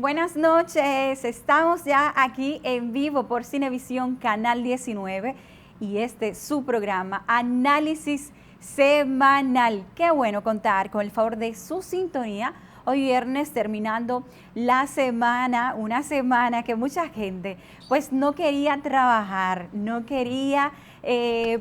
Buenas noches, estamos ya aquí en vivo por Cinevisión Canal 19 y este es su programa Análisis Semanal. Qué bueno contar con el favor de su sintonía. Hoy viernes terminando la semana, una semana que mucha gente pues no quería trabajar, no quería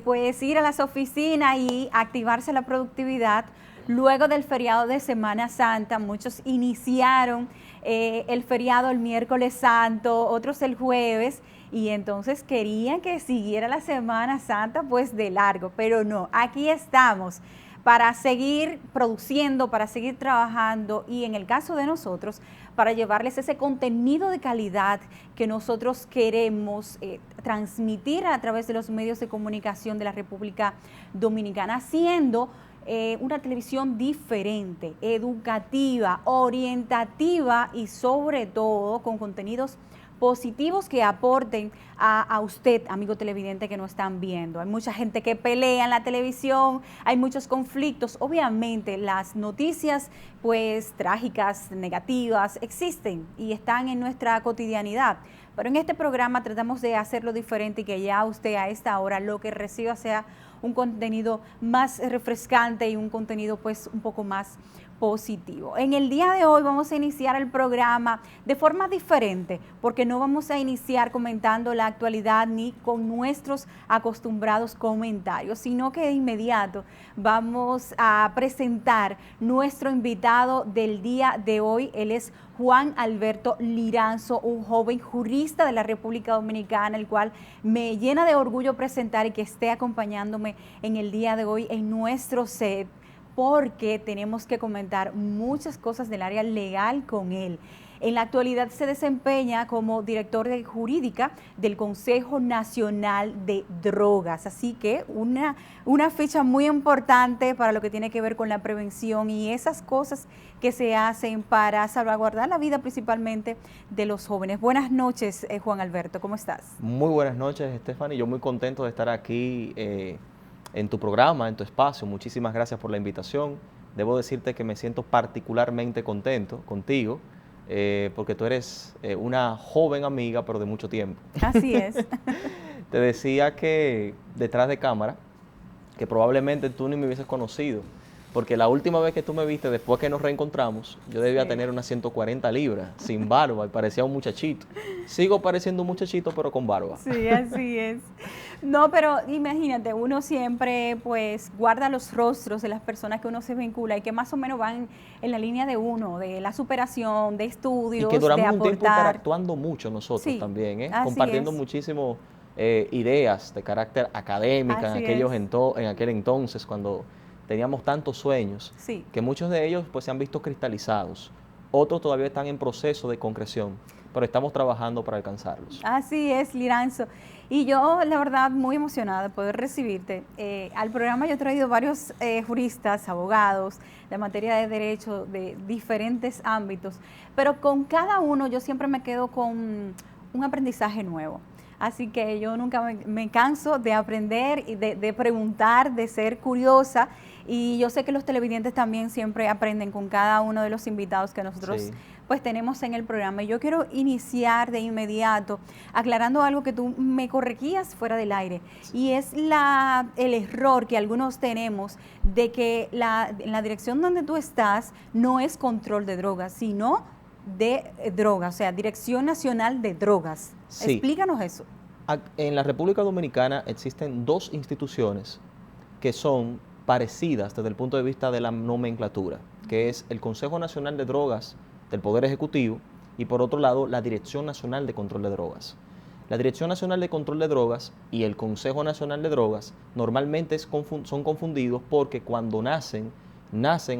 pues ir a las oficinas y activarse la productividad. Luego del feriado de Semana Santa, muchos iniciaron el feriado el miércoles santo, otros el jueves, y entonces querían que siguiera la Semana Santa pues de largo, pero no, aquí estamos para seguir produciendo, para seguir trabajando y en el caso de nosotros, para llevarles ese contenido de calidad que nosotros queremos transmitir a través de los medios de comunicación de la República Dominicana, haciendo una televisión diferente, educativa, orientativa y sobre todo con contenidos positivos que aporten a usted, amigo televidente, que nos están viendo. Hay mucha gente que pelea en la televisión, hay muchos conflictos. Obviamente las noticias pues trágicas, negativas, existen y están en nuestra cotidianidad. Pero en este programa tratamos de hacerlo diferente y que ya usted a esta hora lo que reciba sea un contenido más refrescante y un contenido pues un poco más positivo. En el día de hoy vamos a iniciar el programa de forma diferente porque no vamos a iniciar comentando la actualidad ni con nuestros acostumbrados comentarios, sino que de inmediato vamos a presentar nuestro invitado del día de hoy. Él es Juan Alberto Liranzo, un joven jurista de la República Dominicana, el cual me llena de orgullo presentar y que esté acompañándome en el día de hoy en nuestro set, porque tenemos que comentar muchas cosas del área legal con él. En la actualidad se desempeña como director de jurídica del Consejo Nacional de Drogas, así que una fecha muy importante para lo que tiene que ver con la prevención y esas cosas que se hacen para salvaguardar la vida principalmente de los jóvenes. Buenas noches, Juan Alberto, ¿cómo estás? Muy buenas noches, Stephanie. Yo muy contento de estar aquí en tu programa, en tu espacio. Muchísimas gracias por la invitación. Debo decirte que me siento particularmente contento contigo, porque tú eres una joven amiga, pero de mucho tiempo. Así es. Te decía que detrás de cámara, que probablemente tú ni me hubieses conocido, porque la última vez que tú me viste, después que nos reencontramos, yo debía tener unas 140 libras, sin barba, y parecía un muchachito. Sigo pareciendo un muchachito, pero con barba. Sí, así es. No, pero imagínate, uno siempre pues guarda los rostros de las personas que uno se vincula y que más o menos van en la línea de uno, de la superación, de estudios, y que duramos de un tiempo aportar. interactuando mucho nosotros también, compartiendo es. muchísimo ideas de carácter académica Así en aquel entonces, cuando teníamos tantos sueños, Sí. que muchos de ellos pues se han visto cristalizados, otros todavía están en proceso de concreción, pero estamos trabajando para alcanzarlos. Así es, Liranzo. Y yo, la verdad, muy emocionada de poder recibirte. Al programa yo he traído varios juristas, abogados, de materia de derecho, de diferentes ámbitos, pero con cada uno yo siempre me quedo con un aprendizaje nuevo. Así que yo nunca me canso de aprender y de preguntar, de ser curiosa. Y yo sé que los televidentes también siempre aprenden con cada uno de los invitados que nosotros pues tenemos en el programa. Y yo quiero iniciar de inmediato aclarando algo que tú me corregías fuera del aire. Y es el error que algunos tenemos de que en la dirección donde tú estás no es control de drogas, sino de drogas, o sea, Dirección Nacional de Drogas. Sí. Explícanos eso. En la República Dominicana existen dos instituciones que son parecidas desde el punto de vista de la nomenclatura, que es el Consejo Nacional de Drogas del Poder Ejecutivo y por otro lado la Dirección Nacional de Control de Drogas. La Dirección Nacional de Control de Drogas y el Consejo Nacional de Drogas normalmente son confundidos porque cuando nacen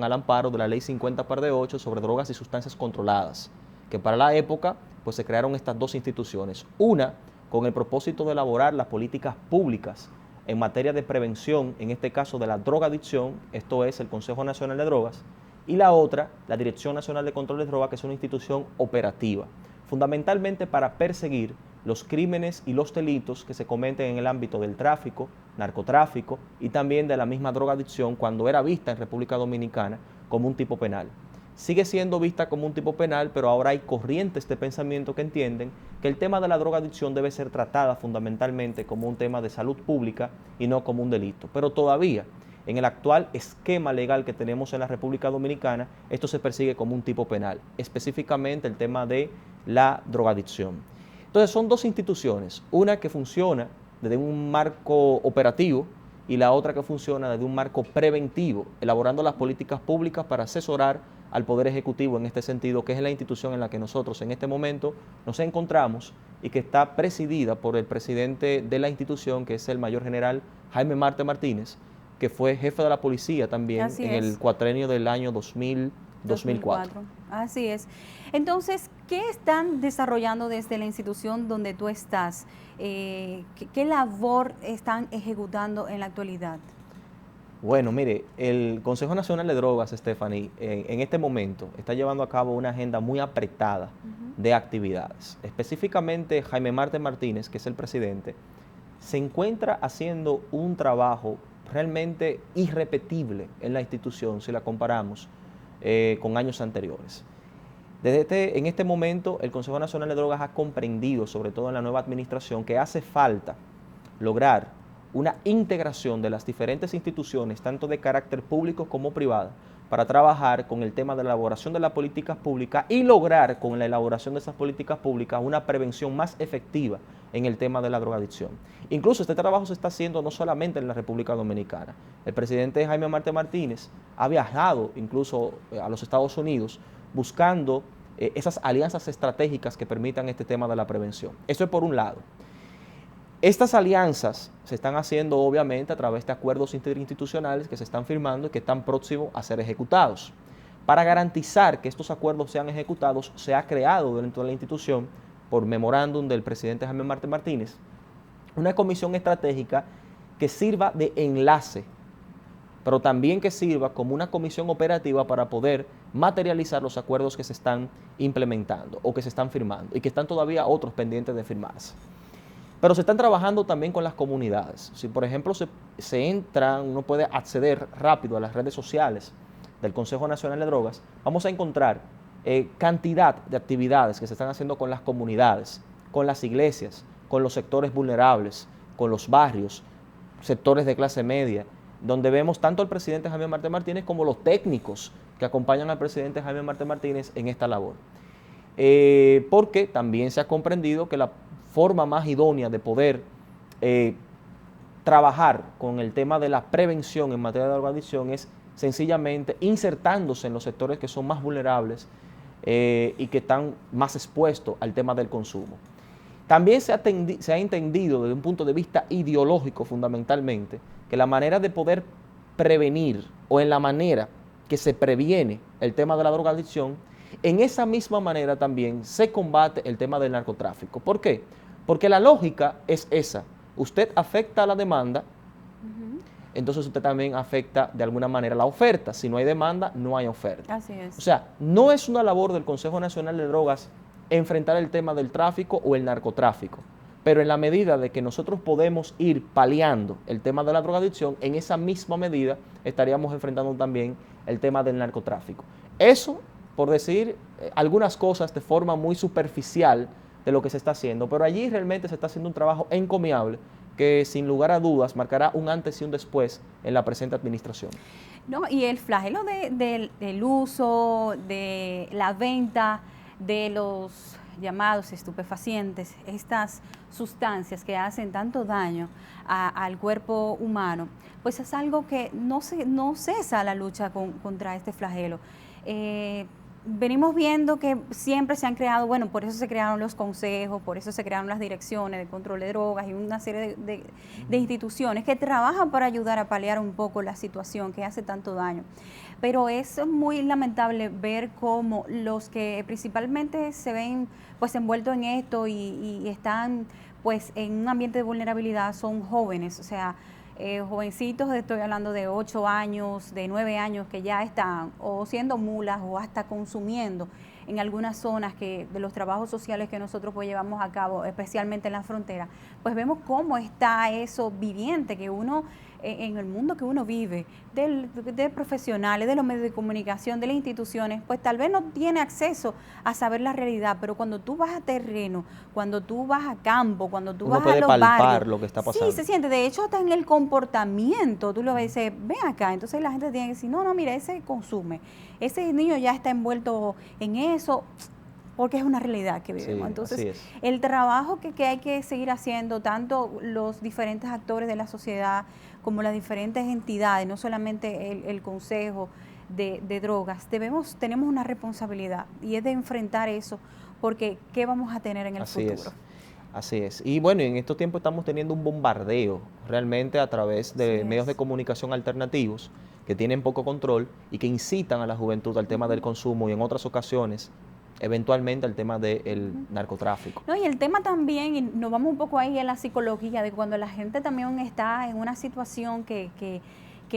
al amparo de la Ley 50/8 sobre drogas y sustancias controladas, que para la época pues se crearon estas dos instituciones, una con el propósito de elaborar las políticas públicas en materia de prevención, en este caso de la drogadicción, esto es el Consejo Nacional de Drogas, y la otra, la Dirección Nacional de Control de Drogas, que es una institución operativa, fundamentalmente para perseguir los crímenes y los delitos que se cometen en el ámbito del tráfico, narcotráfico y también de la misma drogadicción cuando era vista en República Dominicana como un tipo penal. sigue siendo vista como un tipo penal, pero ahora hay corrientes de pensamiento que entienden que el tema de la drogadicción debe ser tratada fundamentalmente como un tema de salud pública y no como un delito. Pero todavía, en el actual esquema legal que tenemos en la República Dominicana, esto se persigue como un tipo penal, específicamente el tema de la drogadicción. Entonces son dos instituciones, una que funciona desde un marco operativo y la otra que funciona desde un marco preventivo, elaborando las políticas públicas para asesorar al Poder Ejecutivo en este sentido, que es la institución en la que nosotros en este momento nos encontramos y que está presidida por el presidente de la institución, que es el mayor general Jaime Marte Martínez, que fue jefe de la policía también el cuatrenio del año 2004. Así es. Entonces, ¿qué están desarrollando desde la institución donde tú estás? ¿Qué labor están ejecutando en la actualidad? Bueno, mire, el Consejo Nacional de Drogas, Stephanie, en este momento está llevando a cabo una agenda muy apretada de actividades. Específicamente, Jaime Marte Martínez, que es el presidente, se encuentra haciendo un trabajo realmente irrepetible en la institución si la comparamos con años anteriores. En este momento, el Consejo Nacional de Drogas ha comprendido, sobre todo en la nueva administración, que hace falta lograr una integración de las diferentes instituciones, tanto de carácter público como privada, para trabajar con el tema de la elaboración de las políticas públicas y lograr con la elaboración de esas políticas públicas una prevención más efectiva en el tema de la drogadicción. Incluso este trabajo se está haciendo no solamente en la República Dominicana. El presidente Jaime Marte Martínez ha viajado incluso a los Estados Unidos buscando esas alianzas estratégicas que permitan este tema de la prevención. Eso es por un lado. Estas alianzas se están haciendo obviamente a través de acuerdos interinstitucionales que se están firmando y que están próximos a ser ejecutados. Para garantizar que estos acuerdos sean ejecutados, se ha creado dentro de la institución, por memorándum del presidente Jaime Marte Martínez, una comisión estratégica que sirva de enlace, pero también que sirva como una comisión operativa para poder materializar los acuerdos que se están implementando o que se están firmando y que están todavía otros pendientes de firmarse. Pero se están trabajando también con las comunidades. Si por ejemplo se entra, uno puede acceder rápido a las redes sociales del Consejo Nacional de Drogas, vamos a encontrar cantidad de actividades que se están haciendo con las comunidades, con las iglesias, con los sectores vulnerables, con los barrios, sectores de clase media, donde vemos tanto al presidente Jaime Marte Martínez como los técnicos que acompañan al presidente Jaime Marte Martínez en esta labor. Porque también se ha comprendido que la forma más idónea de poder trabajar con el tema de la prevención en materia de drogadicción es sencillamente insertándose en los sectores que son más vulnerables y que están más expuestos al tema del consumo. También se ha entendido desde un punto de vista ideológico fundamentalmente que la manera de poder prevenir o en la manera que se previene el tema de la drogadicción, en esa misma manera también se combate el tema del narcotráfico. ¿Por qué? Porque la lógica es esa. Usted afecta a la demanda, entonces usted también afecta de alguna manera la oferta. Si no hay demanda, no hay oferta. Así es. O sea, no es una labor del Consejo Nacional de Drogas enfrentar el tema del tráfico o el narcotráfico, pero en la medida de que nosotros podemos ir paliando el tema de la drogadicción, en esa misma medida estaríamos enfrentando también el tema del narcotráfico. Eso, por decir algunas cosas de forma muy superficial de lo que se está haciendo, pero allí realmente se está haciendo un trabajo encomiable que sin lugar a dudas marcará un antes y un después en la presente administración. No, y el flagelo del uso, de la venta de los llamados estupefacientes, estas sustancias que hacen tanto daño al cuerpo humano, pues es algo que no cesa la lucha contra este flagelo. Venimos viendo que siempre se han creado, bueno, por eso se crearon los consejos, por eso se crearon las direcciones de control de drogas y una serie de instituciones que trabajan para ayudar a paliar un poco la situación que hace tanto daño. Pero es muy lamentable ver cómo los que principalmente se ven pues envueltos en esto y están pues en un ambiente de vulnerabilidad son jóvenes, o sea, jovencitos, estoy hablando de 8 años, de 9 años, que ya están o siendo mulas o hasta consumiendo en algunas zonas de los trabajos sociales que nosotros pues llevamos a cabo, especialmente en la frontera, pues vemos cómo está eso viviente, que uno en el mundo que uno vive, de profesionales, de los medios de comunicación, de las instituciones, pues tal vez no tiene acceso a saber la realidad, pero cuando tú vas a terreno, cuando tú vas a campo, cuando tú Uno vas puede a los palpar barrios, lo que está pasando. sí, se siente. De hecho, hasta en el comportamiento, tú lo ves y dices, ven acá. Entonces la gente tiene que decir, no, mira, ese consume. Ese niño ya está envuelto en eso, porque es una realidad que vivimos. Sí, Entonces, el trabajo que hay que seguir haciendo, tanto los diferentes actores de la sociedad como las diferentes entidades, no solamente el Consejo de Drogas, tenemos una responsabilidad y es de enfrentar eso, porque ¿qué vamos a tener en el futuro? Así es. Y bueno, en estos tiempos estamos teniendo un bombardeo realmente a través de medios de comunicación alternativos que tienen poco control y que incitan a la juventud al tema del consumo y en otras ocasiones eventualmente al tema del narcotráfico. No, y el tema también, y nos vamos un poco ahí a la psicología, de cuando la gente también está en una situación que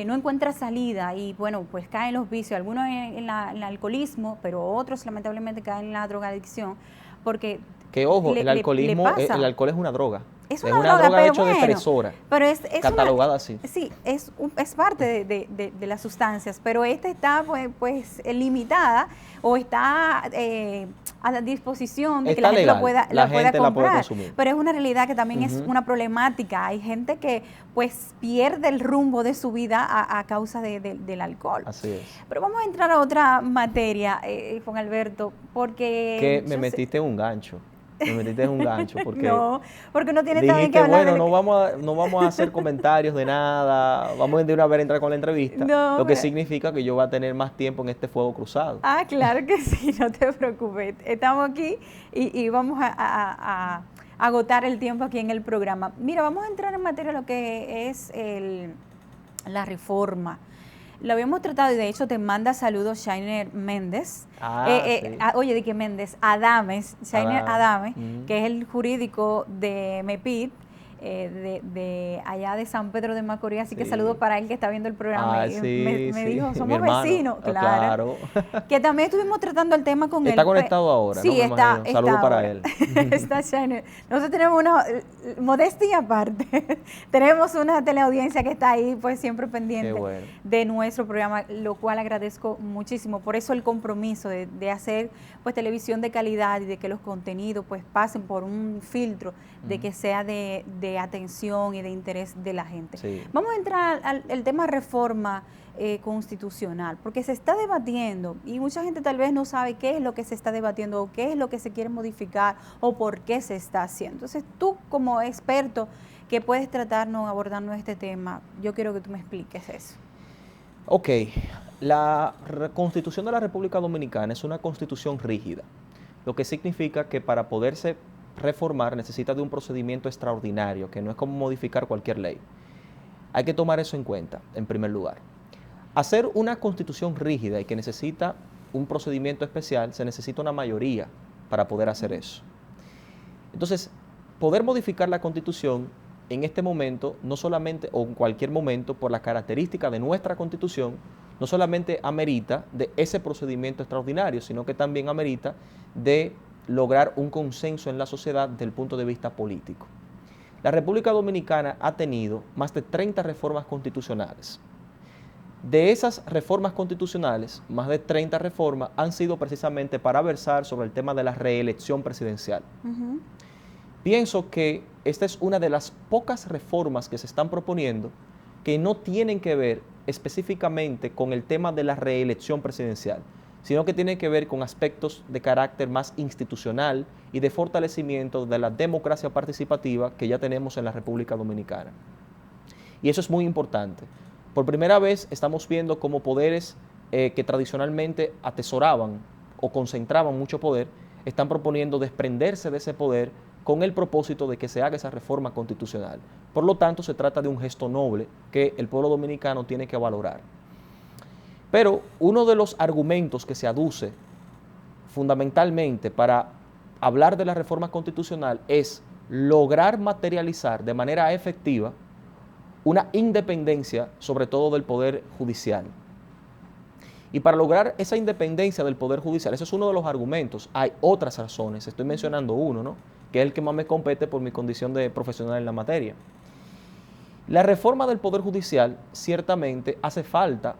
no encuentra salida y bueno, pues caen los vicios, algunos en el alcoholismo, pero otros lamentablemente caen en la drogadicción, porque que ojo, el alcoholismo, el alcohol es una droga. Es una droga, de hecho depresora, pero es catalogada así. Sí, es parte de las sustancias, pero esta está pues limitada o está a la disposición de que la gente la pueda comprar. Pero es una realidad que también es una problemática. Hay gente que pues pierde el rumbo de su vida a causa del alcohol. Así es. Pero vamos a entrar a otra materia, Juan Alberto, porque... Que me metiste en un gancho. Me metiste en un gancho porque no, porque uno tiene también que hablar. Bueno, no vamos a hacer comentarios de nada, vamos de una vez a entrar con la entrevista, lo que significa que yo voy a tener más tiempo en este fuego cruzado. Ah, claro que sí, no te preocupes. Estamos aquí y vamos a agotar el tiempo aquí en el programa. Mira, vamos a entrar en materia de lo que es la reforma. Lo habíamos tratado y de hecho te manda saludos Shainer Méndez. Oye, ¿de qué Méndez? Adames, Shainer Adames, que es el jurídico de MEPID, de allá de San Pedro de Macorís, así que saludo para él que está viendo el programa y me dijo, somos vecinos, claro. Que también estuvimos tratando el tema con él. Está conectado ahora, sí, ¿no? está saludo para él. Está Shainer. Nosotros tenemos una modestia aparte. Tenemos una teleaudiencia que está ahí, pues siempre pendiente de nuestro programa, lo cual agradezco muchísimo. Por eso el compromiso de hacer pues televisión de calidad y de que los contenidos pues pasen por un filtro de que sea de atención y de interés de la gente. Sí. Vamos a entrar al tema reforma constitucional, porque se está debatiendo y mucha gente tal vez no sabe qué es lo que se está debatiendo o qué es lo que se quiere modificar o por qué se está haciendo. Entonces tú como experto que puedes abordarnos este tema, yo quiero que tú me expliques eso. Ok, la Constitución de la República Dominicana es una constitución rígida, lo que significa que para poderse reformar necesita de un procedimiento extraordinario, que no es como modificar cualquier ley. Hay que tomar eso en cuenta, en primer lugar. Hacer una constitución rígida y que necesita un procedimiento especial, se necesita una mayoría para poder hacer eso. Entonces, poder modificar la constitución en este momento, no solamente, o en cualquier momento, por la característica de nuestra constitución, no solamente amerita de ese procedimiento extraordinario, sino que también amerita de lograr un consenso en la sociedad desde el punto de vista político. La República Dominicana ha tenido más de 30 reformas constitucionales. De esas reformas constitucionales, más de 30 reformas han sido precisamente para versar sobre el tema de la reelección presidencial. Pienso que esta es una de las pocas reformas que se están proponiendo que no tienen que ver específicamente con el tema de la reelección presidencial, sino que tiene que ver con aspectos de carácter más institucional y de fortalecimiento de la democracia participativa que ya tenemos en la República Dominicana. Y eso es muy importante. Por primera vez estamos viendo cómo poderes que tradicionalmente atesoraban o concentraban mucho poder, están proponiendo desprenderse de ese poder con el propósito de que se haga esa reforma constitucional. Por lo tanto, se trata de un gesto noble que el pueblo dominicano tiene que valorar. Pero uno de los argumentos que se aduce fundamentalmente para hablar de la reforma constitucional es lograr materializar de manera efectiva una independencia, sobre todo del Poder Judicial. Y para lograr esa independencia del Poder Judicial, ese es uno de los argumentos. Hay otras razones, estoy mencionando uno, ¿no?, que es el que más me compete por mi condición de profesional en la materia. La reforma del Poder Judicial ciertamente hace falta,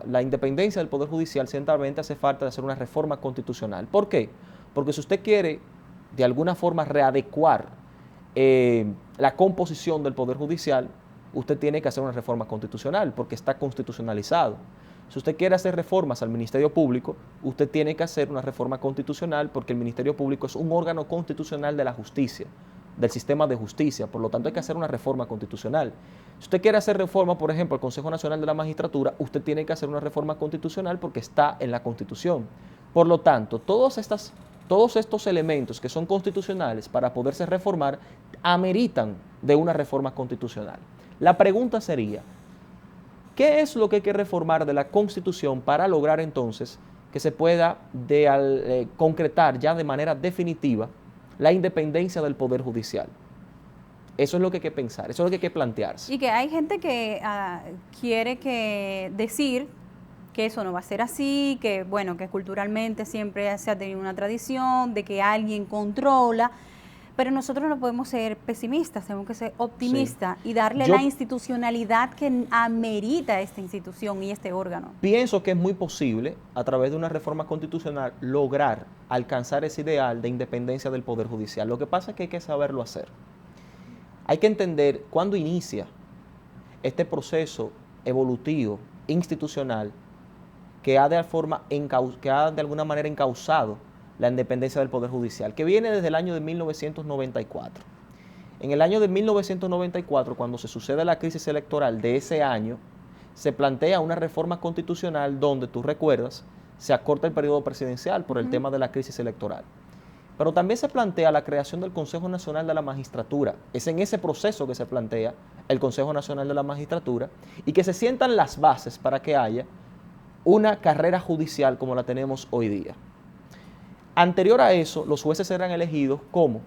la independencia del Poder Judicial ciertamente hace falta de hacer una reforma constitucional. ¿Por qué? Porque si usted quiere de alguna forma readecuar la composición del Poder Judicial, usted tiene que hacer una reforma constitucional porque está constitucionalizado. Si usted quiere hacer reformas al Ministerio Público, usted tiene que hacer una reforma constitucional porque el Ministerio Público es un órgano constitucional de la justicia, del sistema de justicia, por lo tanto hay que hacer una reforma constitucional. Si usted quiere hacer reforma, por ejemplo, al Consejo Nacional de la Magistratura, usted tiene que hacer una reforma constitucional porque está en la Constitución. Por lo tanto, todos estos elementos que son constitucionales para poderse reformar ameritan de una reforma constitucional. La pregunta sería, ¿qué es lo que hay que reformar de la Constitución para lograr entonces que se pueda concretar ya de manera definitiva la independencia del Poder Judicial? Eso es lo que hay que pensar, eso es lo que hay que plantearse. Y que hay gente que quiere decir que eso no va a ser así, que bueno, que culturalmente siempre se ha tenido una tradición de que alguien controla, pero nosotros no podemos ser pesimistas, tenemos que ser optimistas y darle la institucionalidad que amerita esta institución y este órgano. Pienso que es muy posible, a través de una reforma constitucional, lograr alcanzar ese ideal de independencia del Poder Judicial. Lo que pasa es que hay que saberlo hacer. Hay que entender cuándo inicia este proceso evolutivo, institucional, que ha de alguna manera encauzado la independencia del Poder Judicial, que viene desde el año de 1994. En el año de 1994, cuando se sucede la crisis electoral de ese año, se plantea una reforma constitucional donde, tú recuerdas, se acorta el periodo presidencial por el tema de la crisis electoral. Pero también se plantea la creación del Consejo Nacional de la Magistratura. Es en ese proceso que se plantea el Consejo Nacional de la Magistratura y que se sientan las bases para que haya una carrera judicial como la tenemos hoy día. Anterior a eso, los jueces eran elegidos como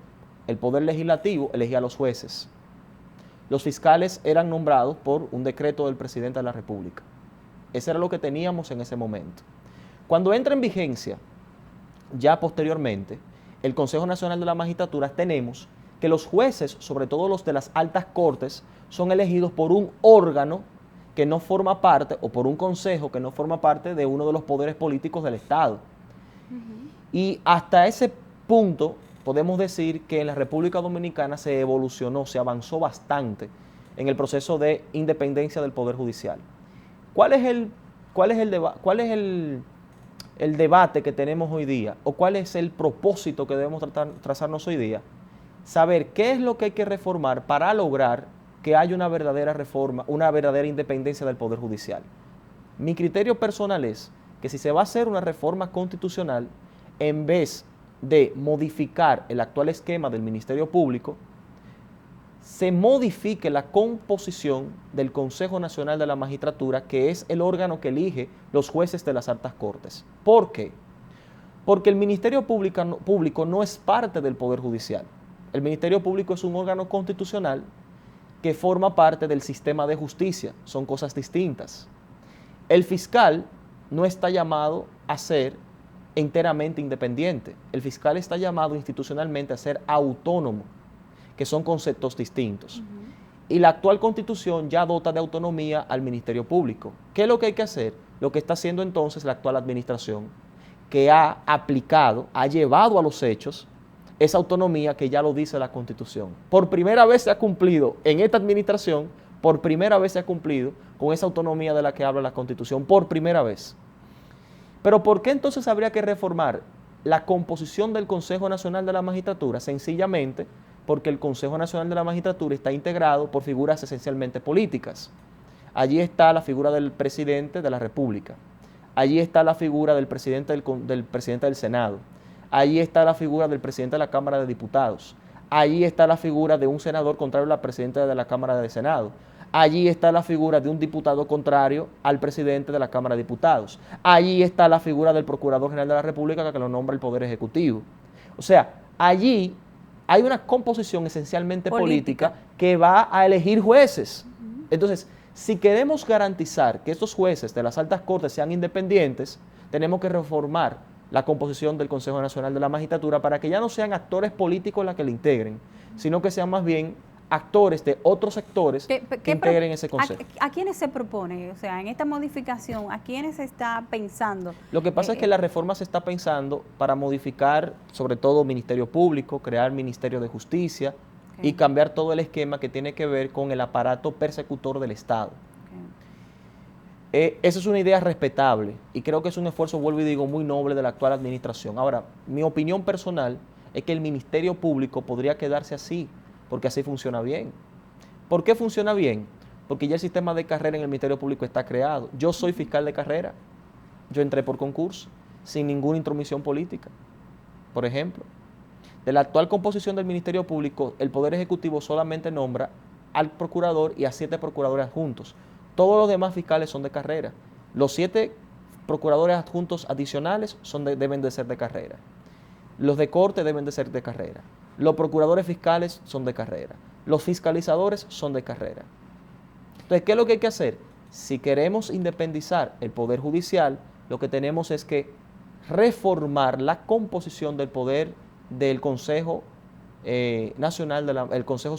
el Poder Legislativo elegía a los jueces. Los fiscales eran nombrados por un decreto del presidente de la República. Eso era lo que teníamos en ese momento. Cuando entra en vigencia, ya posteriormente, el Consejo Nacional de la Magistratura, tenemos que los jueces, sobre todo los de las altas cortes, son elegidos por un órgano que no forma parte, o por un consejo que no forma parte de uno de los poderes políticos del Estado. Y hasta ese punto podemos decir que en la República Dominicana se evolucionó, se avanzó bastante en el proceso de independencia del Poder Judicial. ¿Cuál es el debate que tenemos hoy día? ¿O cuál es el propósito que debemos trazarnos hoy día? Saber qué es lo que hay que reformar para lograr que haya una verdadera reforma, una verdadera independencia del Poder Judicial. Mi criterio personal es que si se va a hacer una reforma constitucional, en vez de modificar el actual esquema del Ministerio Público, se modifique la composición del Consejo Nacional de la Magistratura, que es el órgano que elige los jueces de las altas cortes. ¿Por qué? Porque el Ministerio Público no es parte del Poder Judicial. El Ministerio Público es un órgano constitucional que forma parte del sistema de justicia. Son cosas distintas. El fiscal no está llamado a ser enteramente independiente. El fiscal está llamado institucionalmente a ser autónomo, que son conceptos distintos. Y la actual Constitución ya dota de autonomía al Ministerio Público. ¿Qué es lo que hay que hacer? Lo que está haciendo entonces la actual administración, que ha aplicado, ha llevado a los hechos esa autonomía que ya lo dice la Constitución. Por primera vez se ha cumplido en esta administración, por primera vez se ha cumplido con esa autonomía de la que habla la Constitución, por primera vez. Pero ¿por qué entonces habría que reformar la composición del Consejo Nacional de la Magistratura? Sencillamente porque el Consejo Nacional de la Magistratura está integrado por figuras esencialmente políticas. Allí está la figura del presidente de la República. Allí está la figura del presidente del Senado. Allí está la figura del presidente de la Cámara de Diputados. Allí está la figura de un senador contrario a la presidenta de la Cámara de Senado. Allí está la figura de un diputado contrario al presidente de la Cámara de Diputados. Allí está la figura del Procurador General de la República que lo nombra el Poder Ejecutivo. O sea, allí hay una composición esencialmente política que va a elegir jueces. Entonces, si queremos garantizar que estos jueces de las altas cortes sean independientes, tenemos que reformar la composición del Consejo Nacional de la Magistratura para que ya no sean actores políticos los que le integren, sino que sean más bien actores de otros sectores que integren ese consejo. ¿A quiénes se propone? O sea, en esta modificación, ¿a quiénes se está pensando? Lo que pasa es que la reforma se está pensando para modificar, sobre todo, Ministerio Público, crear Ministerio de Justicia y cambiar todo el esquema que tiene que ver con el aparato persecutor del Estado. Esa es una idea respetable y creo que es un esfuerzo, vuelvo y digo, muy noble de la actual administración. Ahora, mi opinión personal es que el Ministerio Público podría quedarse así, porque así funciona bien. ¿Por qué funciona bien? Porque ya el sistema de carrera en el Ministerio Público está creado. Yo soy fiscal de carrera, yo entré por concurso, sin ninguna intromisión política, por ejemplo. De la actual composición del Ministerio Público, el Poder Ejecutivo solamente nombra al procurador y a 7 procuradores adjuntos. Todos los demás fiscales son de carrera. Los 7 procuradores adjuntos adicionales deben de ser de carrera. Los de corte deben de ser de carrera. Los procuradores fiscales son de carrera. Los fiscalizadores son de carrera. Entonces, ¿qué es lo que hay que hacer? Si queremos independizar el Poder Judicial, lo que tenemos es que reformar la composición del poder del Consejo Nacional, el Consejo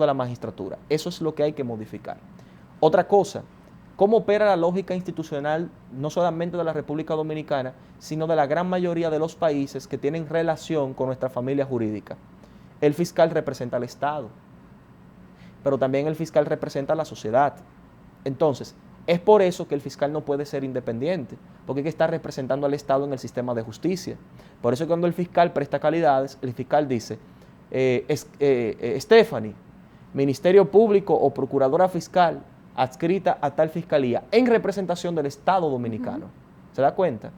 de la Magistratura. Eso es lo que hay que modificar. Otra cosa, cómo opera la lógica institucional no solamente de la República Dominicana, sino de la gran mayoría de los países que tienen relación con nuestra familia jurídica. El fiscal representa al Estado, pero también el fiscal representa a la sociedad. Entonces, es por eso que el fiscal no puede ser independiente, porque hay que estar representando al Estado en el sistema de justicia. Por eso cuando el fiscal presta calidades, el fiscal dice, Stephanie, Ministerio Público o Procuradora Fiscal, adscrita a tal fiscalía en representación del Estado Dominicano. ¿Se da cuenta?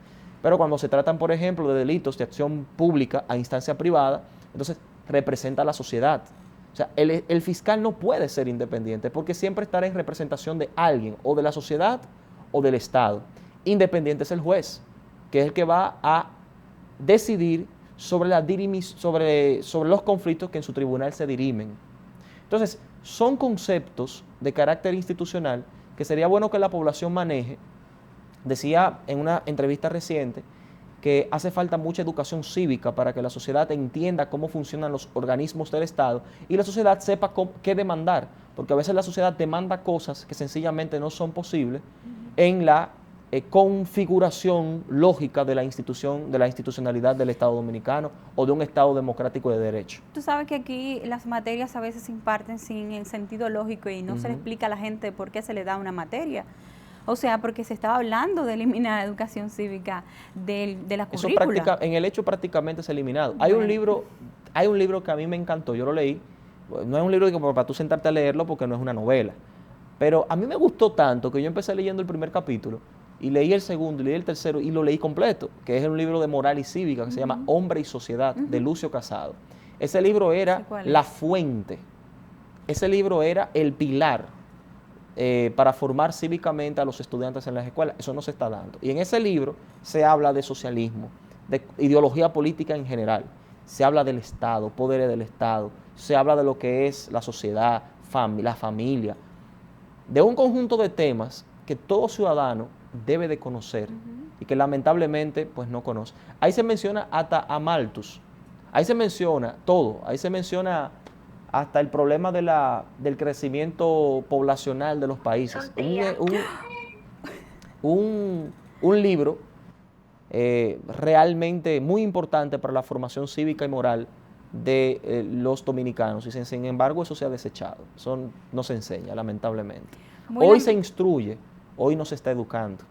Pero cuando se tratan, por ejemplo, de delitos de acción pública a instancia privada, entonces representa a la sociedad. O sea, el fiscal no puede ser independiente porque siempre estará en representación de alguien, o de la sociedad o del Estado. Independiente es el juez, que es el que va a decidir sobre los conflictos que en su tribunal se dirimen. Entonces, son conceptos de carácter institucional que sería bueno que la población maneje. Decía en una entrevista reciente que hace falta mucha educación cívica para que la sociedad entienda cómo funcionan los organismos del Estado y la sociedad sepa qué demandar, porque a veces la sociedad demanda cosas que sencillamente no son posibles en la configuración lógica de la institucionalidad del Estado Dominicano o de un Estado democrático de derecho. Tú sabes que aquí las materias a veces se imparten sin el sentido lógico y no se le explica a la gente por qué se le da una materia. O sea, porque se estaba hablando de eliminar la educación cívica de la currícula. Eso en el hecho prácticamente se ha eliminado. Bueno. Hay un libro que a mí me encantó, yo lo leí. No es un libro para tú sentarte a leerlo porque no es una novela. Pero a mí me gustó tanto que yo empecé leyendo el primer capítulo y leí el segundo y leí el tercero y lo leí completo, que es un libro de moral y cívica que se llama Hombre y Sociedad, de Lucio Casado. Ese libro era la fuente, ese libro era el pilar para formar cívicamente a los estudiantes en las escuelas. Eso no se está dando. Y en ese libro se habla de socialismo, de ideología política en general, se habla del Estado, poderes del Estado, se habla de lo que es la sociedad, la familia, de un conjunto de temas que todo ciudadano debe de conocer y que lamentablemente pues no conoce. Ahí se menciona hasta a Malthus, ahí se menciona todo, ahí se menciona hasta el problema del crecimiento poblacional de los países. Un libro realmente muy importante para la formación cívica y moral de los dominicanos y sin embargo eso se ha desechado, eso no se enseña lamentablemente. Hoy se instruye, hoy no se está educando.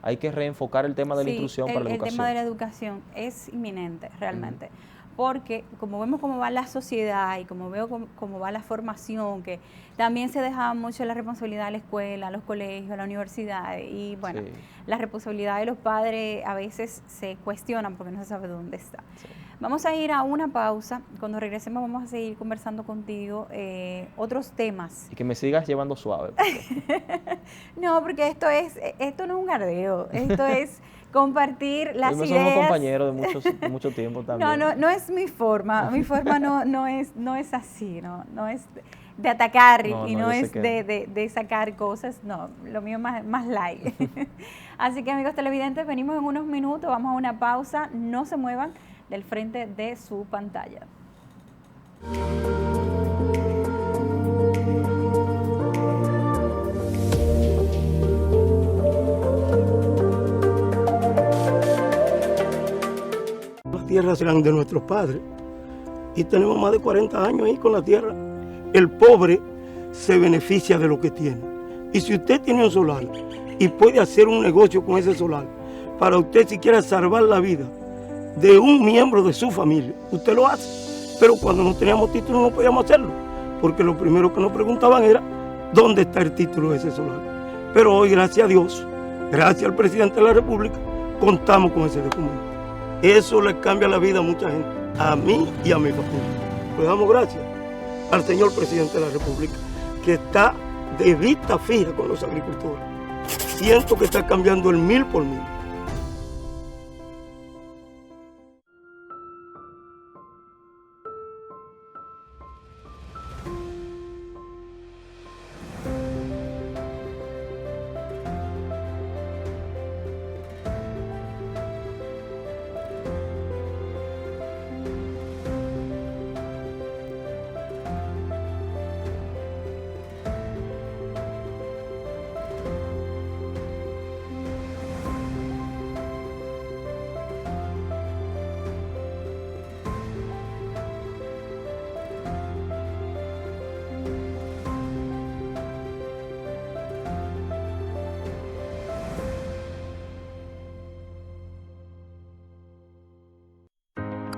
Hay que reenfocar el tema de la instrucción para la educación. El tema de la educación es inminente realmente, porque como vemos cómo va la sociedad y como veo cómo va la formación, que también se deja mucho la responsabilidad a la escuela, a los colegios, a la universidad, y bueno, la responsabilidad de los padres a veces se cuestionan porque no se sabe dónde está. Sí. Vamos a ir a una pausa. Cuando regresemos vamos a seguir conversando contigo otros temas. Y que me sigas llevando suave. No, porque esto no es un gardeo, esto es compartir las ideas. Somos compañeros de mucho tiempo también. No es mi forma no es así, no es de atacar y no es de sacar cosas, no, lo mío más light. Así que amigos televidentes, venimos en unos minutos, vamos a una pausa, no se muevan del frente de su pantalla. tierras eran de nuestros padres y tenemos más de 40 años ahí con la tierra. El pobre se beneficia de lo que tiene. Y si usted tiene un solar y puede hacer un negocio con ese solar, para usted si quiere salvar la vida de un miembro de su familia, usted lo hace. Pero cuando no teníamos título no podíamos hacerlo, porque lo primero que nos preguntaban era ¿dónde está el título de ese solar? Pero hoy, gracias a Dios, gracias al presidente de la República, contamos con ese documento. Eso le cambia la vida a mucha gente, a mí y a mi familia. Le damos gracias al señor presidente de la República, que está de vista fija con los agricultores. Siento que está cambiando el 1000 por 1000.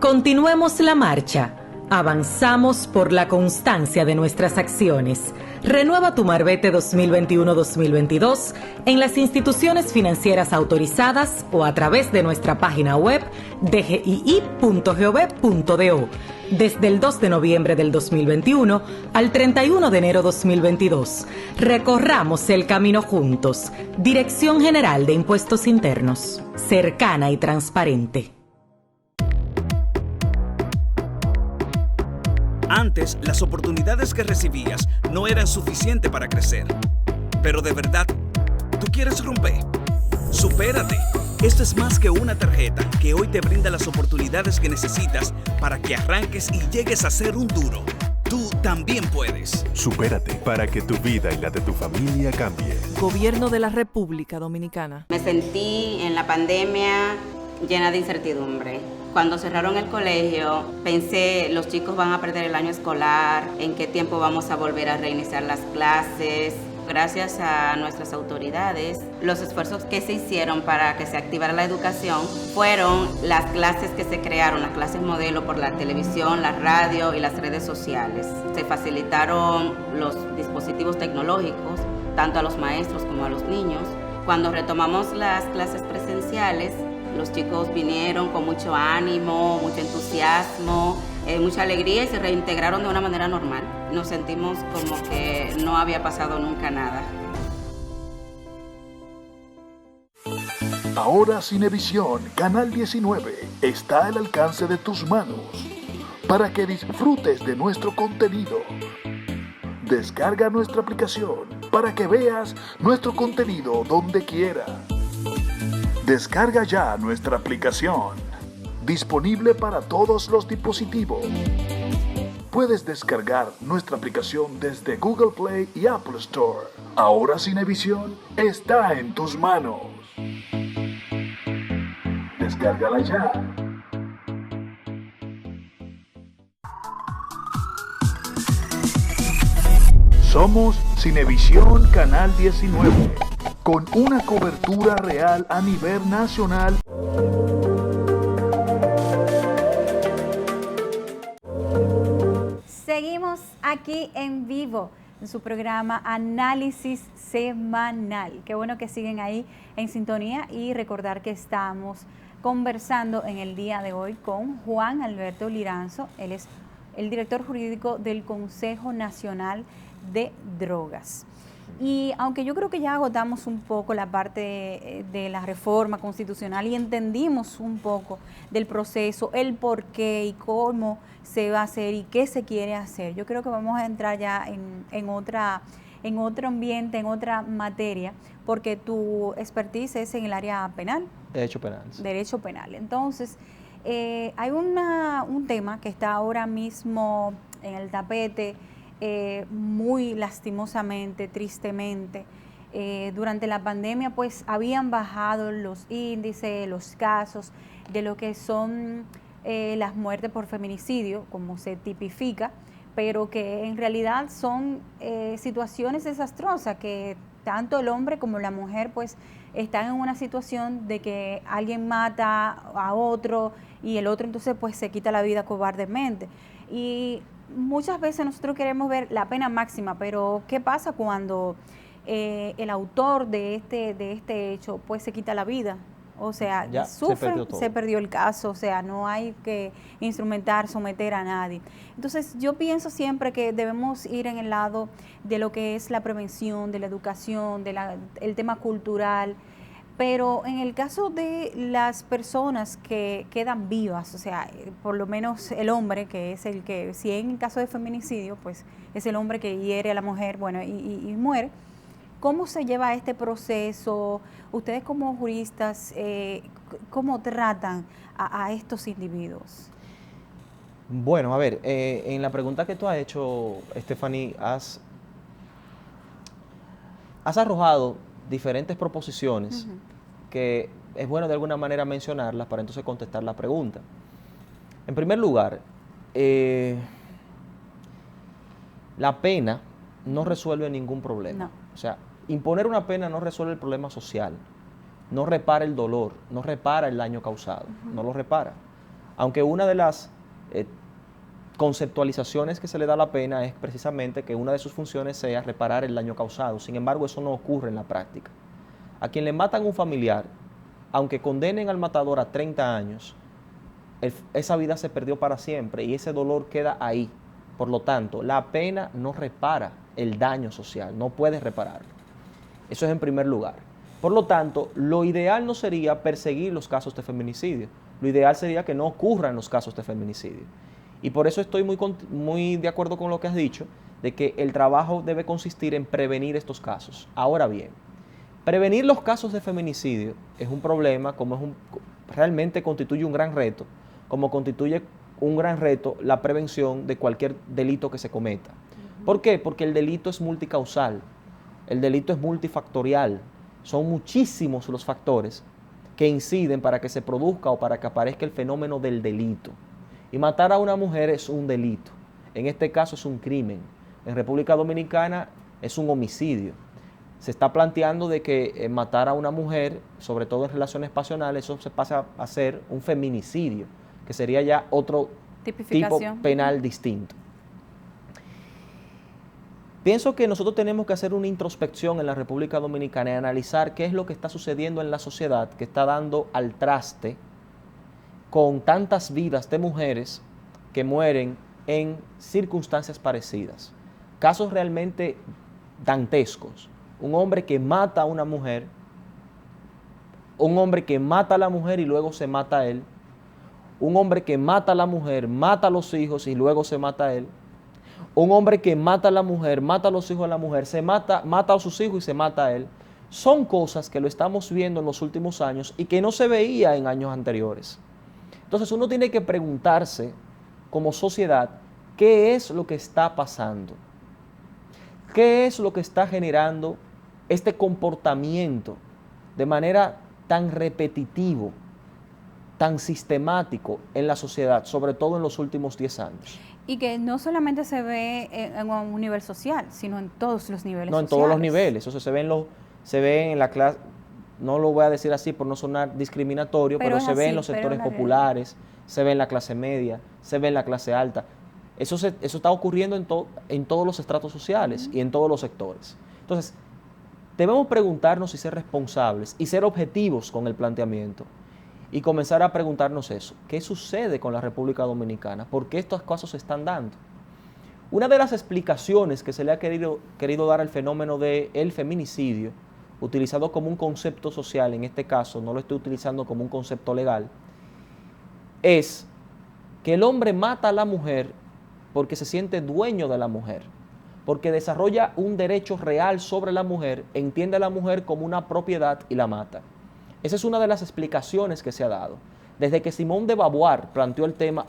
Continuemos la marcha. Avanzamos por la constancia de nuestras acciones. Renueva tu Marbete 2021-2022 en las instituciones financieras autorizadas o a través de nuestra página web dgii.gov.do desde el 2 de noviembre del 2021 al 31 de enero 2022. Recorramos el camino juntos. Dirección General de Impuestos Internos. Cercana y transparente. Antes, las oportunidades que recibías no eran suficientes para crecer. Pero de verdad, ¿tú quieres romper? ¡Supérate! Esto es más que una tarjeta que hoy te brinda las oportunidades que necesitas para que arranques y llegues a ser un duro. Tú también puedes. Supérate para que tu vida y la de tu familia cambie. Gobierno de la República Dominicana. Me sentí en la pandemia llena de incertidumbre. Cuando cerraron el colegio, pensé, los chicos van a perder el año escolar, ¿en qué tiempo vamos a volver a reiniciar las clases? Gracias a nuestras autoridades, los esfuerzos que se hicieron para que se activara la educación fueron las clases que se crearon, las clases modelo por la televisión, la radio y las redes sociales. Se facilitaron los dispositivos tecnológicos, tanto a los maestros como a los niños. Cuando retomamos las clases presenciales, los chicos vinieron con mucho ánimo, mucho entusiasmo, mucha alegría y se reintegraron de una manera normal. Nos sentimos como que no había pasado nunca nada. Ahora Cinevisión, Canal 19, está al alcance de tus manos para que disfrutes de nuestro contenido. Descarga nuestra aplicación para que veas nuestro contenido donde quiera. Descarga ya nuestra aplicación, disponible para todos los dispositivos. Puedes descargar nuestra aplicación desde Google Play y Apple Store. Ahora Cinevisión está en tus manos. Descárgala ya. Somos Cinevisión Canal 19. Con una cobertura real a nivel nacional. Seguimos aquí en vivo en su programa Análisis Semanal. Qué bueno que siguen ahí en sintonía y recordar que estamos conversando en el día de hoy con Juan Alberto Liranzo. Él es el director jurídico del Consejo Nacional de Drogas. Y aunque yo creo que ya agotamos un poco la parte de la reforma constitucional y entendimos un poco del proceso, el por qué y cómo se va a hacer y qué se quiere hacer, yo creo que vamos a entrar ya en otro ambiente, en otra materia, porque tu expertise es en el área penal. Derecho penal. Sí. Derecho penal. Entonces, hay un tema que está ahora mismo en el tapete, muy lastimosamente, tristemente. Durante la pandemia pues habían bajado los índices, los casos de lo que son las muertes por feminicidio, como se tipifica, pero que en realidad son situaciones desastrosas que tanto el hombre como la mujer pues están en una situación de que alguien mata a otro y el otro entonces pues se quita la vida cobardemente. Y muchas veces nosotros queremos ver la pena máxima, pero ¿qué pasa cuando el autor de este hecho pues se quita la vida? O sea, Ya sufren, se perdió el caso, o sea, no hay que instrumentar, someter a nadie. Entonces, yo pienso siempre que debemos ir en el lado de lo que es la prevención, de la educación, el tema cultural, pero en el caso de las personas que quedan vivas, o sea, por lo menos el hombre, que es el que, si en el caso de feminicidio, pues es el hombre que hiere a la mujer, bueno, y muere. ¿Cómo se lleva este proceso? Ustedes como juristas, ¿cómo tratan a estos individuos? Bueno, a ver, en la pregunta que tú has hecho, Stephanie, has arrojado diferentes proposiciones que es bueno de alguna manera mencionarlas para entonces contestar la pregunta. En primer lugar, la pena no resuelve ningún problema. No. O sea, imponer una pena no resuelve el problema social, no repara el dolor, no repara el daño causado, no lo repara. Aunque una de las conceptualizaciones que se le da a la pena es precisamente que una de sus funciones sea reparar el daño causado. Sin embargo, eso no ocurre en la práctica. A quien le matan un familiar, aunque condenen al matador a 30 años, esa vida se perdió para siempre y ese dolor queda ahí. Por lo tanto, la pena no repara el daño social, no puede repararlo. Eso es en primer lugar. Por lo tanto, lo ideal no sería perseguir los casos de feminicidio. Lo ideal sería que no ocurran los casos de feminicidio. Y por eso estoy muy de acuerdo con lo que has dicho, de que el trabajo debe consistir en prevenir estos casos. Ahora bien, prevenir los casos de feminicidio es un problema, realmente constituye un gran reto, como constituye un gran reto la prevención de cualquier delito que se cometa. ¿Por qué? Porque el delito es multicausal, el delito es multifactorial, son muchísimos los factores que inciden para que se produzca o para que aparezca el fenómeno del delito. Y matar a una mujer es un delito, en este caso es un crimen, en República Dominicana es un homicidio. Se está planteando de que matar a una mujer, sobre todo en relaciones pasionales, eso se pasa a ser un feminicidio, que sería ya otro tipo penal distinto. Pienso que nosotros tenemos que hacer una introspección en la República Dominicana y analizar qué es lo que está sucediendo en la sociedad que está dando al traste con tantas vidas de mujeres que mueren en circunstancias parecidas. Casos realmente dantescos. Un hombre que mata a una mujer, un hombre que mata a la mujer y luego se mata a él, un hombre que mata a la mujer, mata a los hijos y luego se mata a él, un hombre que mata a la mujer, mata a los hijos de la mujer, mata a sus hijos y se mata a él. Son cosas que lo estamos viendo en los últimos años y que no se veía en años anteriores. Entonces uno tiene que preguntarse como sociedad, ¿qué es lo que está pasando? ¿Qué es lo que está generando este comportamiento de manera tan repetitivo, tan sistemático en la sociedad, sobre todo en los últimos 10 años? Y que no solamente se ve en un nivel social, sino en todos los niveles sociales. No, en todos los niveles. O sea, se ve en la clase, no lo voy a decir así por no sonar discriminatorio, pero se ve en los sectores populares, se ve en la clase media, se ve en la clase alta. Eso está ocurriendo en todos los estratos sociales y en todos los sectores. Entonces, debemos preguntarnos y ser responsables y ser objetivos con el planteamiento y comenzar a preguntarnos eso. ¿Qué sucede con la República Dominicana? ¿Por qué estos casos se están dando? Una de las explicaciones que se le ha querido dar al fenómeno del feminicidio, utilizado como un concepto social, en este caso no lo estoy utilizando como un concepto legal, es que el hombre mata a la mujer porque se siente dueño de la mujer, porque desarrolla un derecho real sobre la mujer, entiende a la mujer como una propiedad y la mata. Esa es una de las explicaciones que se ha dado. Desde que Simone de Beauvoir planteó el tema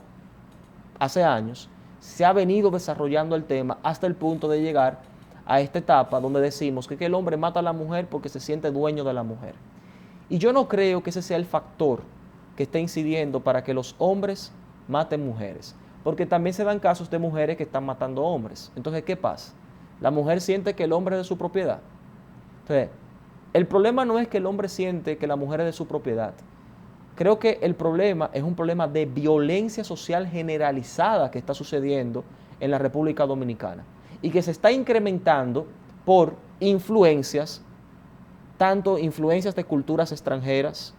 hace años, se ha venido desarrollando el tema hasta el punto de llegar a esta etapa donde decimos que el hombre mata a la mujer porque se siente dueño de la mujer. Y yo no creo que ese sea el factor que esté incidiendo para que los hombres maten mujeres. Porque también se dan casos de mujeres que están matando hombres. Entonces, ¿qué pasa? La mujer siente que el hombre es de su propiedad. Entonces, el problema no es que el hombre siente que la mujer es de su propiedad. Creo que el problema es un problema de violencia social generalizada que está sucediendo en la República Dominicana y que se está incrementando por influencias, tanto influencias de culturas extranjeras,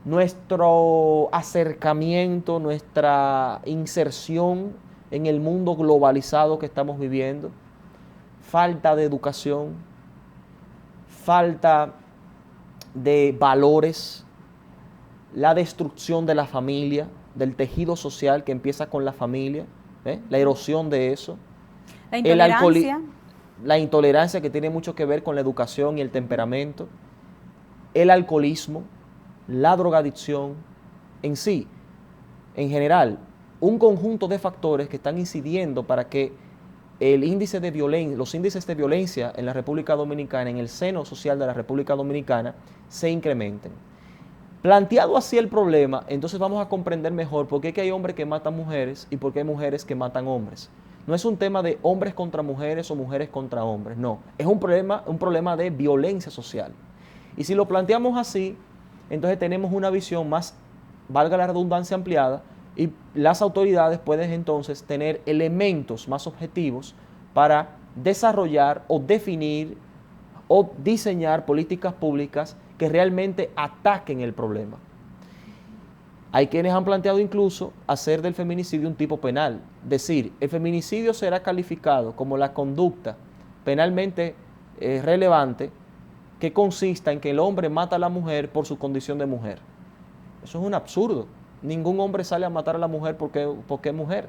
nuestro acercamiento, nuestra inserción en el mundo globalizado que estamos viviendo, falta de educación, falta de valores, la destrucción de la familia, del tejido social que empieza con la familia, la erosión de eso, la intolerancia. La intolerancia que tiene mucho que ver con la educación y el temperamento, el alcoholismo, la drogadicción, en sí, en general, un conjunto de factores que están incidiendo para que el índice de violencia, los índices de violencia en la República Dominicana, en el seno social de la República Dominicana, se incrementen. Planteado así el problema, entonces vamos a comprender mejor por qué es que hay hombres que matan mujeres y por qué hay mujeres que matan hombres. No es un tema de hombres contra mujeres o mujeres contra hombres, no. Es un problema de violencia social. Y si lo planteamos así, entonces tenemos una visión más, valga la redundancia, ampliada, y las autoridades pueden entonces tener elementos más objetivos para desarrollar o definir o diseñar políticas públicas que realmente ataquen el problema. Hay quienes han planteado incluso hacer del feminicidio un tipo penal. Decir, el feminicidio será calificado como la conducta penalmente relevante que consista en que el hombre mata a la mujer por su condición de mujer. Eso es un absurdo. Ningún hombre sale a matar a la mujer porque es mujer.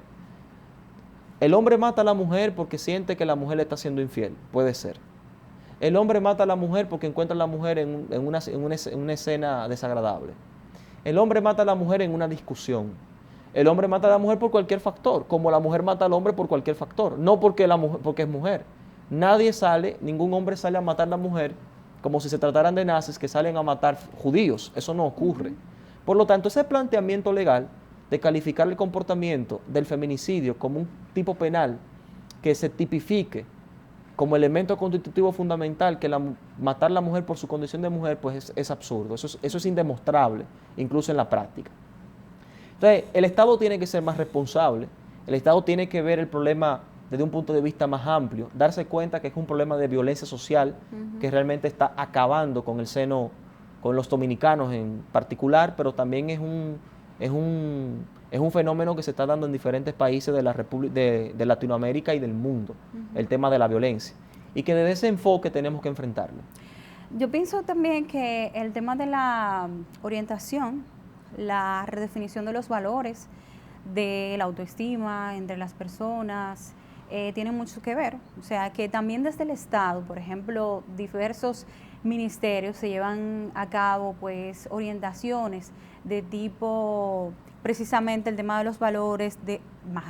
El hombre mata a la mujer porque siente que la mujer le está siendo infiel. Puede ser. El hombre mata a la mujer porque encuentra a la mujer en una escena desagradable. El hombre mata a la mujer en una discusión. El hombre mata a la mujer por cualquier factor, como la mujer mata al hombre por cualquier factor, no porque es mujer. Ningún hombre sale a matar a la mujer como si se trataran de nazis que salen a matar judíos. Eso no ocurre. Por lo tanto, ese planteamiento legal de calificar el comportamiento del feminicidio como un tipo penal que se tipifique como elemento constitutivo fundamental, que matar a la mujer por su condición de mujer, pues es absurdo. Eso es indemostrable, incluso en la práctica. Entonces, el Estado tiene que ser más responsable, el Estado tiene que ver el problema desde un punto de vista más amplio, darse cuenta que es un problema de violencia social que realmente está acabando con el seno, con los dominicanos en particular, pero también es un fenómeno que se está dando en diferentes países de Latinoamérica y del mundo, el tema de la violencia, y que desde ese enfoque tenemos que enfrentarlo. Yo pienso también que el tema de la orientación, la redefinición de los valores, de la autoestima entre las personas, tiene mucho que ver. O sea, que también desde el Estado, por ejemplo, diversos ministerios se llevan a cabo pues orientaciones de tipo, precisamente el tema de los valores, de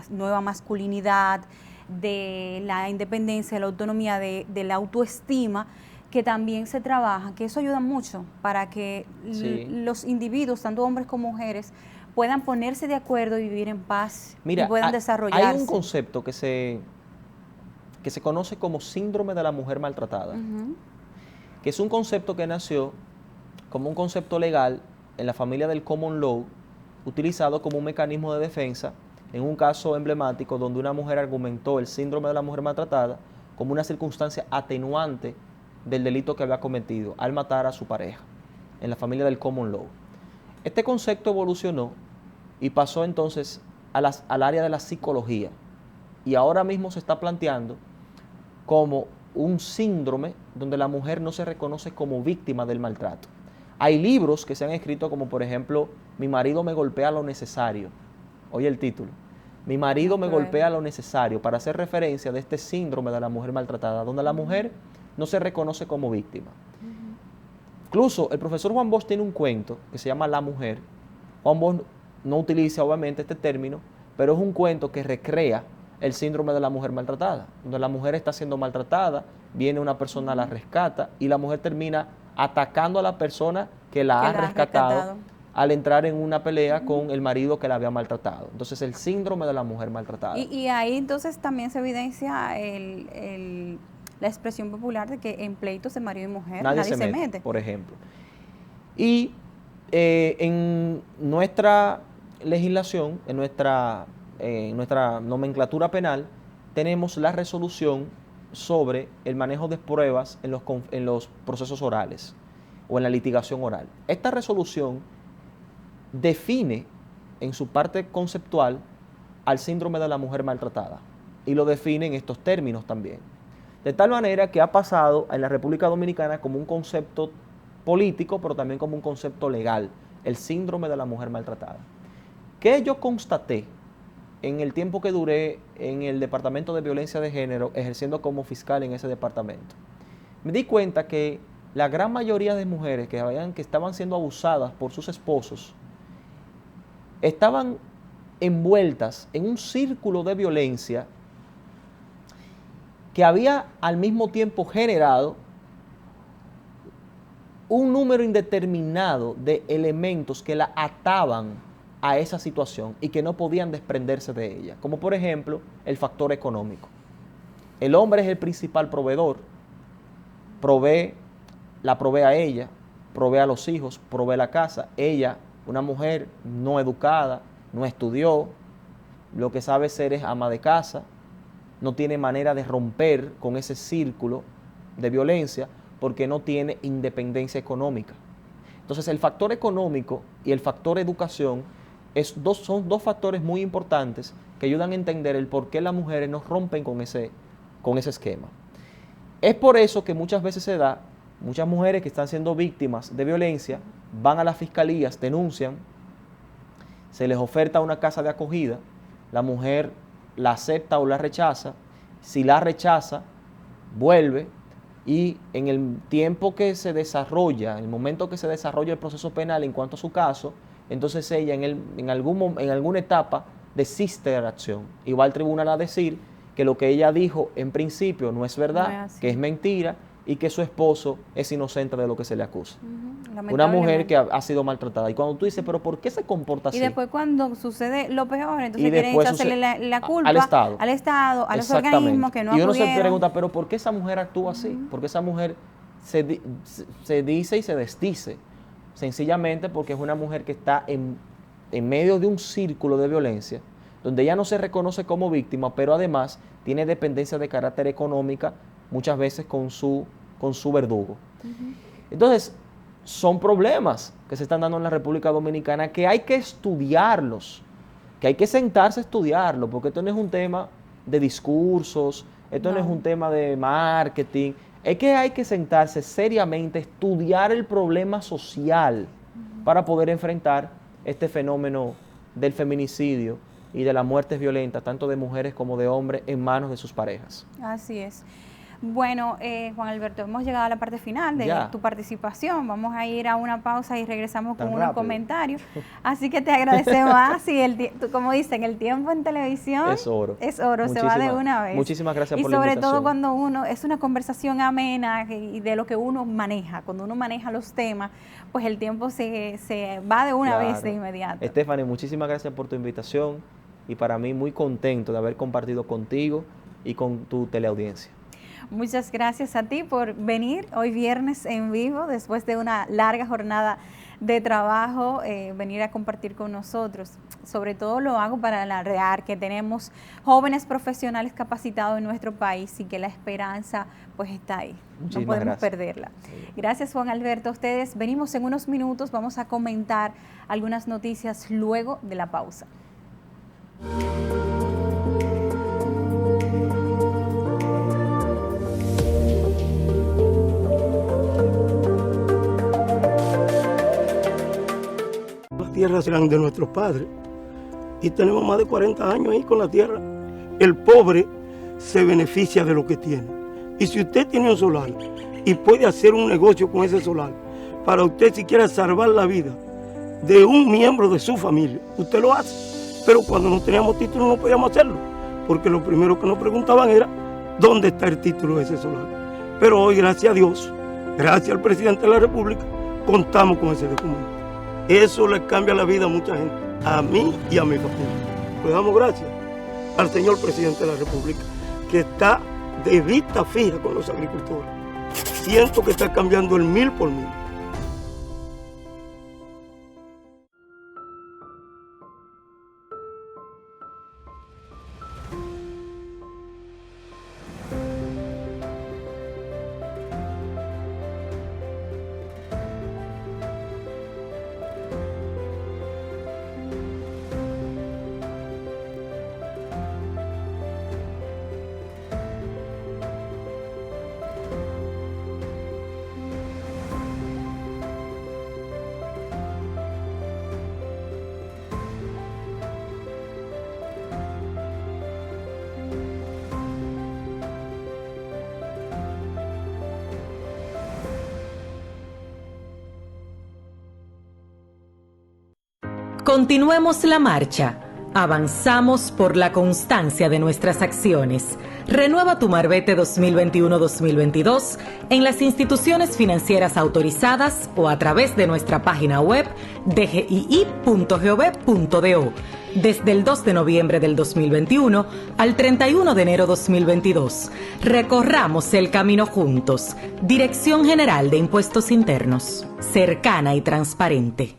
nueva masculinidad, de la independencia, de la autonomía, de la autoestima, que también se trabaja, que eso ayuda mucho para que los individuos, tanto hombres como mujeres, puedan ponerse de acuerdo y vivir en paz. Mira, y puedan desarrollarse. Hay un concepto que se conoce como síndrome de la mujer maltratada, que es un concepto que nació como un concepto legal en la familia del common law, utilizado como un mecanismo de defensa en un caso emblemático donde una mujer argumentó el síndrome de la mujer maltratada como una circunstancia atenuante del delito que había cometido al matar a su pareja, en la familia del common law. Este concepto evolucionó y pasó entonces al área de la psicología, y ahora mismo se está planteando como un síndrome donde la mujer no se reconoce como víctima del maltrato. Hay libros que se han escrito como, por ejemplo, Mi marido me golpea lo necesario. Oye el título. Mi marido me golpea lo necesario, para hacer referencia de este síndrome de la mujer maltratada, donde la mujer no se reconoce como víctima. Incluso el profesor Juan Bosch tiene un cuento que se llama La Mujer. Juan Bosch no utiliza obviamente este término, pero es un cuento que recrea el síndrome de la mujer maltratada, donde la mujer está siendo maltratada, viene una persona, la rescata, y la mujer termina atacando a la persona que la ha rescatado al entrar en una pelea con el marido que la había maltratado. Entonces, el síndrome de la mujer maltratada. Y ahí entonces también se evidencia la expresión popular de que en pleitos de marido y mujer nadie se mete. Por ejemplo. Y en nuestra legislación, en nuestra nomenclatura penal, tenemos la resolución sobre el manejo de pruebas en los procesos orales o en la litigación oral. Esta resolución define en su parte conceptual al síndrome de la mujer maltratada y lo define en estos términos también. De tal manera que ha pasado en la República Dominicana como un concepto político, pero también como un concepto legal, el síndrome de la mujer maltratada. ¿Qué yo constaté en el tiempo que duré en el Departamento de Violencia de Género, ejerciendo como fiscal en ese departamento? Me di cuenta que la gran mayoría de mujeres que estaban siendo abusadas por sus esposos estaban envueltas en un círculo de violencia que había al mismo tiempo generado un número indeterminado de elementos que la ataban a esa situación y que no podían desprenderse de ella, como por ejemplo el factor económico. El hombre es el principal proveedor, la provee a ella, provee a los hijos, provee la casa. Ella, una mujer no educada, no estudió, lo que sabe ser es ama de casa, no tiene manera de romper con ese círculo de violencia porque no tiene independencia económica. Entonces el factor económico y el factor educación son dos factores muy importantes que ayudan a entender el por qué las mujeres no rompen con ese esquema. Es por eso que muchas veces se da, muchas mujeres que están siendo víctimas de violencia van a las fiscalías, denuncian, se les oferta una casa de acogida, la mujer la acepta o la rechaza, si la rechaza, vuelve y en el tiempo que se desarrolla, en el momento que se desarrolla el proceso penal en cuanto a su caso, entonces ella en alguna etapa desiste de la acción y va al tribunal a decir que lo que ella dijo en principio no es verdad, que es mentira y que su esposo es inocente de lo que se le acusa. Una mujer que ha sido maltratada. Y cuando tú dices, pero ¿por qué se comporta así? Y después cuando sucede lo peor, entonces quieren echarle la culpa al Estado, a los organismos que no acudieron. Y uno se pregunta, pero ¿por qué esa mujer actúa así? ¿Por qué esa mujer se dice y se desdice? Sencillamente porque es una mujer que está en medio de un círculo de violencia, donde ella no se reconoce como víctima, pero además tiene dependencia de carácter económica, muchas veces con su verdugo. Entonces, son problemas que se están dando en la República Dominicana que hay que estudiarlos, que hay que sentarse a estudiarlo, porque esto no es un tema de discursos, esto no es un tema de marketing, es que hay que sentarse seriamente, estudiar el problema social para poder enfrentar este fenómeno del feminicidio y de las muertes violentas, tanto de mujeres como de hombres, en manos de sus parejas. Así es. Bueno, Juan Alberto, hemos llegado a la parte final de tu participación. Vamos a ir a una pausa y regresamos con unos comentarios. Así que te agradecemos. Como dicen, el tiempo en televisión es oro. Es oro, se va de una vez. Muchísimas gracias por la invitación. Y sobre todo cuando es una conversación amena y de lo que uno maneja. Cuando uno maneja los temas, pues el tiempo se va de una vez de inmediato. Stephanie, muchísimas gracias por tu invitación y para mí muy contento de haber compartido contigo y con tu teleaudiencia. Muchas gracias a ti por venir hoy viernes en vivo, después de una larga jornada de trabajo, venir a compartir con nosotros. Sobre todo lo hago para alardear que tenemos jóvenes profesionales capacitados en nuestro país y que la esperanza pues está ahí. No podemos perderla. Gracias, Juan Alberto. Ustedes venimos en unos minutos, vamos a comentar algunas noticias luego de la pausa. Las tierras eran de nuestros padres y tenemos más de 40 años ahí con la tierra. El pobre se beneficia de lo que tiene. Y si usted tiene un solar y puede hacer un negocio con ese solar, para usted si quiere salvar la vida de un miembro de su familia, usted lo hace. Pero cuando no teníamos título no podíamos hacerlo, porque lo primero que nos preguntaban era ¿dónde está el título de ese solar? Pero hoy, gracias a Dios, gracias al presidente de la República, contamos con ese documento. Eso le cambia la vida a mucha gente, a mí y a mi familia. Pues damos gracias al señor presidente de la República, que está de vista fija con los agricultores. Siento que está cambiando el 1000 por 1000. Continuemos la marcha. Avanzamos por la constancia de nuestras acciones. Renueva tu Marbete 2021-2022 en las instituciones financieras autorizadas o a través de nuestra página web dgii.gov.do desde el 2 de noviembre del 2021 al 31 de enero 2022. Recorramos el camino juntos. Dirección General de Impuestos Internos. Cercana y transparente.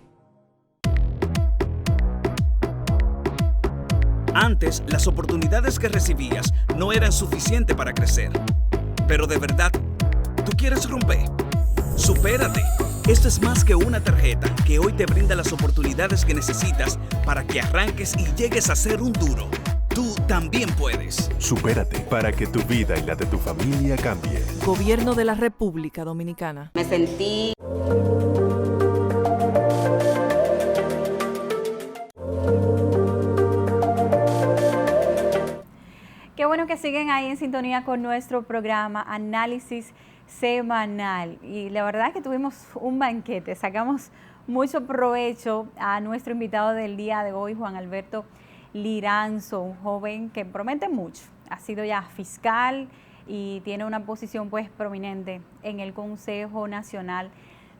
Antes, las oportunidades que recibías no eran suficientes para crecer. Pero de verdad, ¿tú quieres romper? ¡Supérate! Esto es más que una tarjeta que hoy te brinda las oportunidades que necesitas para que arranques y llegues a ser un duro. Tú también puedes. Supérate para que tu vida y la de tu familia cambie. Gobierno de la República Dominicana. Me sentí Qué bueno que siguen ahí en sintonía con nuestro programa Análisis Semanal. Y la verdad es que tuvimos un banquete, sacamos mucho provecho a nuestro invitado del día de hoy, Juan Alberto Liranzo, un joven que promete mucho. Ha sido ya fiscal y tiene una posición pues prominente en el Consejo Nacional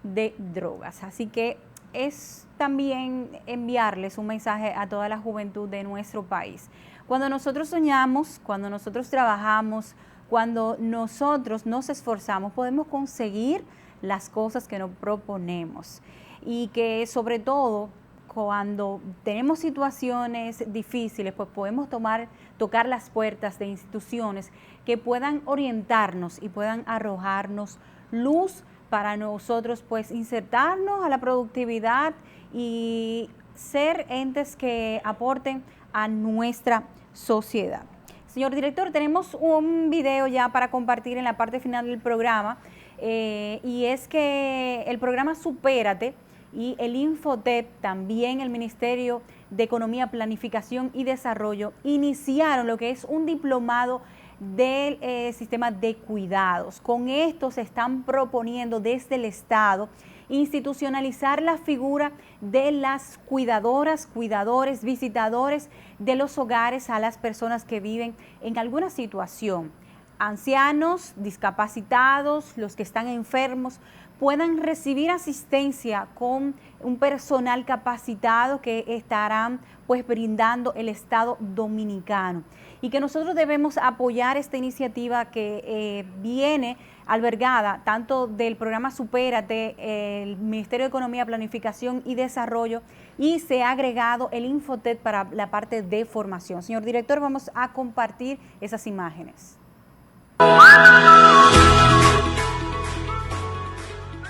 de Drogas. Así que es también enviarles un mensaje a toda la juventud de nuestro país. Cuando nosotros soñamos, cuando nosotros trabajamos, cuando nosotros nos esforzamos, podemos conseguir las cosas que nos proponemos. Y que sobre todo, cuando tenemos situaciones difíciles, pues podemos tocar las puertas de instituciones que puedan orientarnos y puedan arrojarnos luz para nosotros pues insertarnos a la productividad y ser entes que aporten a nuestra sociedad. Señor director, tenemos un video ya para compartir en la parte final del programa y es que el programa Supérate y el Infotet, también el Ministerio de Economía, Planificación y Desarrollo, iniciaron lo que es un diplomado del sistema de cuidados. Con esto se están proponiendo desde el Estado institucionalizar la figura de las cuidadoras, cuidadores, visitadores de los hogares a las personas que viven en alguna situación. Ancianos, discapacitados, los que están enfermos, puedan recibir asistencia con un personal capacitado que estarán pues brindando el Estado dominicano. Y que nosotros debemos apoyar esta iniciativa que viene albergada tanto del programa Supérate, el Ministerio de Economía, Planificación y Desarrollo, y se ha agregado el Infotet para la parte de formación. Señor director, vamos a compartir esas imágenes.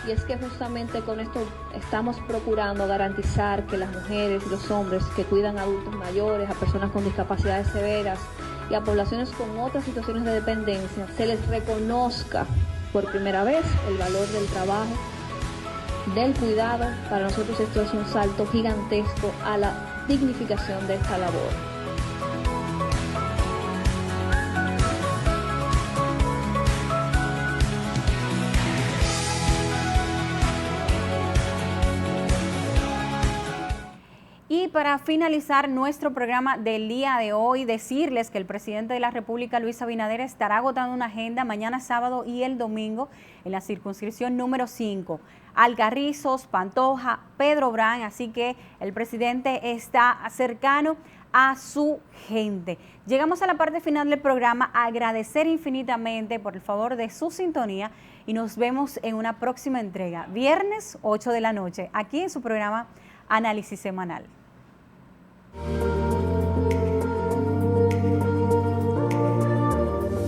Y es que justamente con esto estamos procurando garantizar que las mujeres y los hombres que cuidan a adultos mayores, a personas con discapacidades severas y a poblaciones con otras situaciones de dependencia, se les reconozca por primera vez el valor del trabajo, del cuidado. Para nosotros esto es un salto gigantesco a la dignificación de esta labor. Y para finalizar nuestro programa del día de hoy, decirles que el presidente de la República, Luis Abinader, estará agotando una agenda mañana sábado y el domingo en la circunscripción número 5, Alcarrizos, Pantoja, Pedro Brán, así que el presidente está cercano a su gente. Llegamos a la parte final del programa, agradecer infinitamente por el favor de su sintonía y nos vemos en una próxima entrega, viernes 8 de la noche, aquí en su programa Análisis Semanal.